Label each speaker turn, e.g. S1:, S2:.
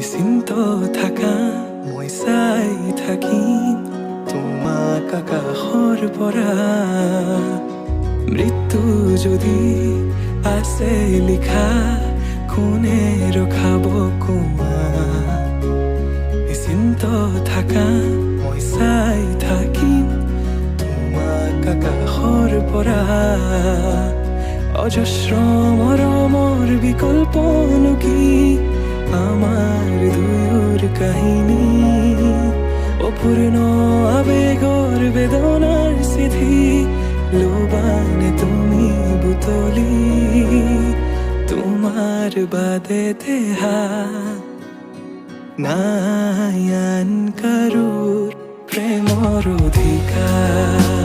S1: নিশ্চিন্ত থাকা মই চাই থাকিম তোমাক আকাশৰ পৰা। মৃত্যু যদি আছে লিখা কোনে ৰখাব কোৱা। নিশ্চিন্ত থাকা মই চাই থাকিম তোমাক আকাশৰ পৰা। অজস্র মৰমৰ বিকল্পনো কি আমাৰ দুয়োৰ কাহিনী। অপূৰ্ণ আবেগৰ বেদনাৰ চিঠি লোবানে তুমি বুটলি। তোমাৰ বাদে দেহা নাই আন কাৰোৰ প্ৰেমৰ অধিকাৰ।